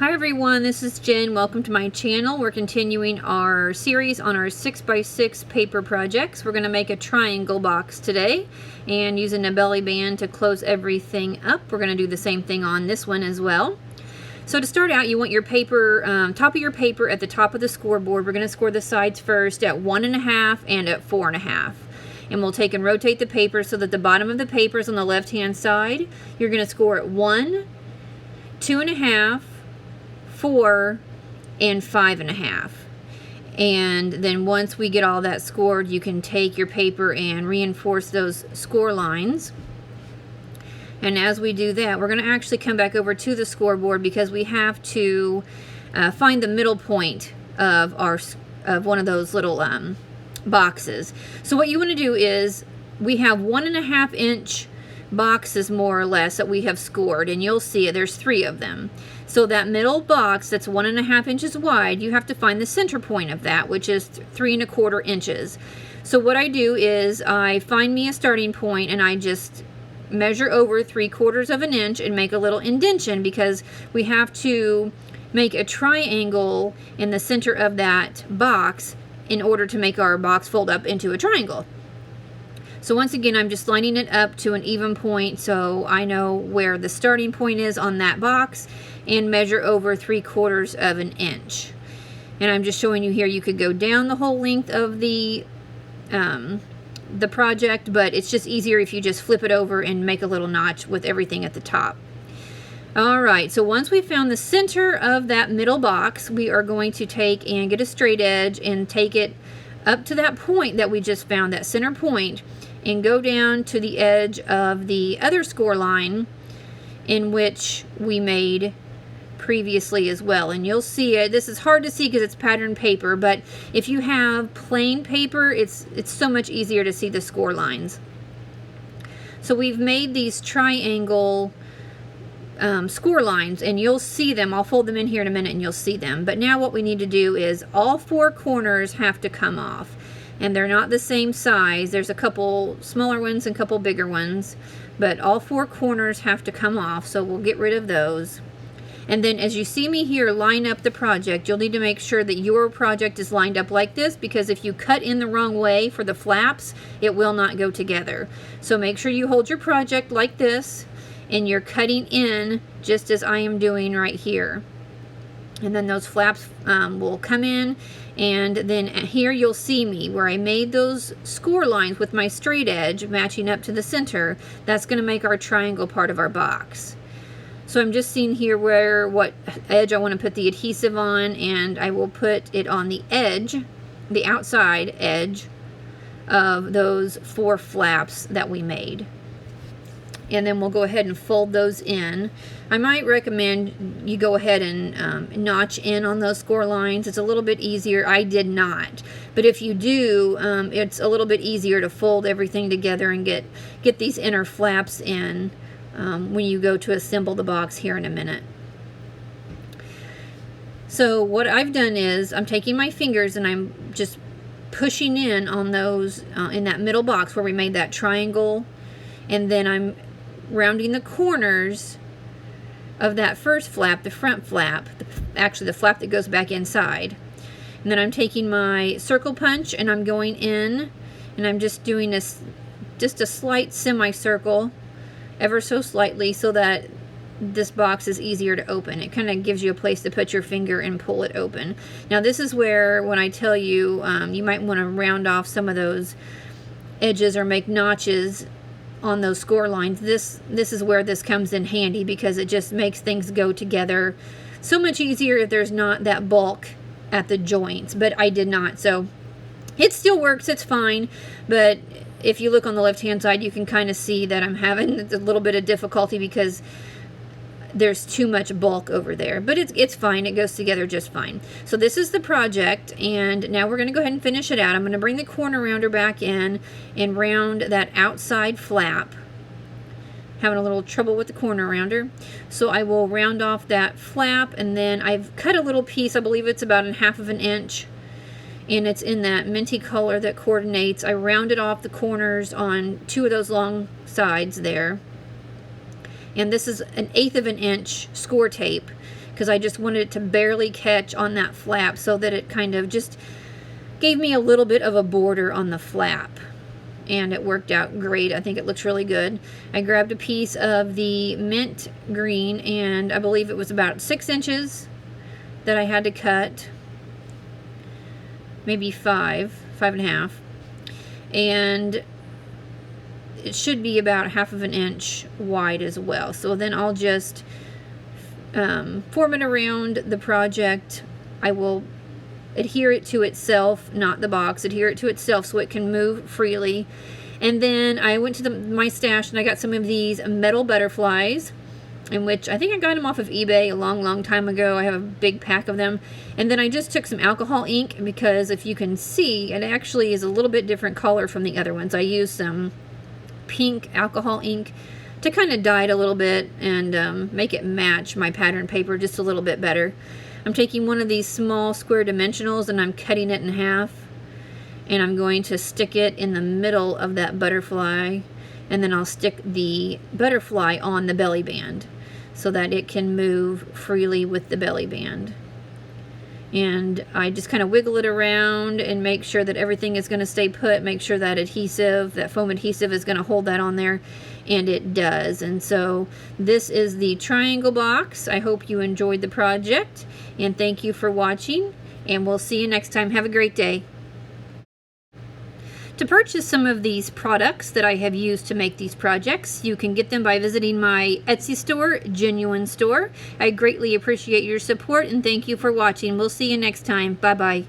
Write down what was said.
Hi everyone, this is Jen. Welcome to my channel. We're continuing our series on our 6x6 paper projects. We're going to make a triangle box today and using a belly band to close everything up. We're going to do the same thing on this one as well. So to start out, you want your paper, top of your paper at the top of the scoreboard. We're going to score the sides first at 1.5 and at 4.5. And we'll take and rotate the paper so that the bottom of the paper is on the left hand side. You're going to score at 1, 2.5, 4, and 5.5. And then once we get all that scored, you can take your paper and reinforce those score lines. And as we do that, we're going to actually come back over to the scoreboard because we have to find the middle point of one of those little boxes. So what you want to do is, we have 1.5 inch boxes more or less that we have scored, and you'll see it, there's 3 of them. So that middle box that's 1.5 inches wide, you have to find the center point of that, which is 3.25 inches. So what I do is I find me a starting point and I just measure over 3/4 of an inch and make a little indentation because we have to make a triangle in the center of that box in order to make our box fold up into a triangle. So once again, I'm just lining it up to an even point so I know where the starting point is on that box and measure over 3/4 of an inch. And I'm just showing you here, you could go down the whole length of the project, but it's just easier if you just flip it over and make a little notch with everything at the top. Alright, so once we've found the center of that middle box, we are going to take and get a straight edge and take it up to that point that we just found, that center point, and go down to the edge of the other score line in which we made previously as well. And you'll see it, this is hard to see because it's patterned paper, but if you have plain paper, it's so much easier to see the score lines. So we've made these triangle score lines, and you'll see them. I'll fold them in here in a minute and you'll see them. But now what we need to do is all 4 corners have to come off, and they're not the same size. There's a couple smaller ones and a couple bigger ones, but all 4 corners have to come off, so we'll get rid of those. And then as you see me here line up the project, you'll need to make sure that your project is lined up like this, because if you cut in the wrong way for the flaps, it will not go together. So make sure you hold your project like this and you're cutting in just as I am doing right here. And then those flaps will come in, and then here you'll see me where I made those score lines with my straight edge matching up to the center. That's going to make our triangle part of our box. So I'm just seeing here what edge I want to put the adhesive on, and I will put it on the edge, the outside edge of those 4 flaps that we made. And then we'll go ahead and fold those in. I might recommend you go ahead and notch in on those score lines. It's a little bit easier. I did not. But if you do, it's a little bit easier to fold everything together and get these inner flaps in when you go to assemble the box here in a minute. So what I've done is I'm taking my fingers and I'm just pushing in on those in that middle box where we made that triangle, and then I'm rounding the corners of that first flap, the front flap, actually the flap that goes back inside. And then I'm taking my circle punch and I'm going in and I'm just doing just a slight semicircle, ever so slightly, so that this box is easier to open. It kind of gives you a place to put your finger and pull it open. Now this is where, when I tell you, you might want to round off some of those edges or make notches on those score lines. This is where this comes in handy, because it just makes things go together so much easier if there's not that bulk at the joints. But I did not, so it still works, it's fine. But if you look on the left hand side, you can kind of see that I'm having a little bit of difficulty because there's too much bulk over there, but it's fine. It goes together just fine. So this is the project, and now we're going to go ahead and finish it out. I'm going to bring the corner rounder back in and round that outside flap. Having a little trouble with the corner rounder, so I will round off that flap, and then I've cut a little piece. I believe it's about 1/2 inch, and it's in that minty color that coordinates. I rounded off the corners on 2 of those long sides there. And this is 1/8 inch score tape, because I just wanted it to barely catch on that flap so that it kind of just gave me a little bit of a border on the flap. And it worked out great. I think it looks really good. I grabbed a piece of the mint green, and I believe it was about 6 inches that I had to cut. Maybe 5.5. And it should be about 1/2 inch wide as well. So then I'll just form it around the project. I will adhere it to itself, not the box, adhere it to itself so it can move freely. And then I went to my stash and I got some of these metal butterflies, in which I think I got them off of eBay a long time ago. I have a big pack of them. And then I just took some alcohol ink, because if you can see, it actually is a little bit different color from the other ones. I used some pink alcohol ink to kind of dye it a little bit and make it match my pattern paper just a little bit better. I'm taking one of these small square dimensionals and I'm cutting it in half, and I'm going to stick it in the middle of that butterfly, and then I'll stick the butterfly on the belly band so that it can move freely with the belly band. And I just kind of wiggle it around and make sure that everything is going to stay put, make sure that adhesive, that foam adhesive is going to hold that on there, and it does. And so this is the triangle box. I hope you enjoyed the project, and thank you for watching, and we'll see you next time. Have a great day. To purchase some of these products that I have used to make these projects, you can get them by visiting my Etsy store, Genuine Store. I greatly appreciate your support, and thank you for watching. We'll see you next time. Bye-bye.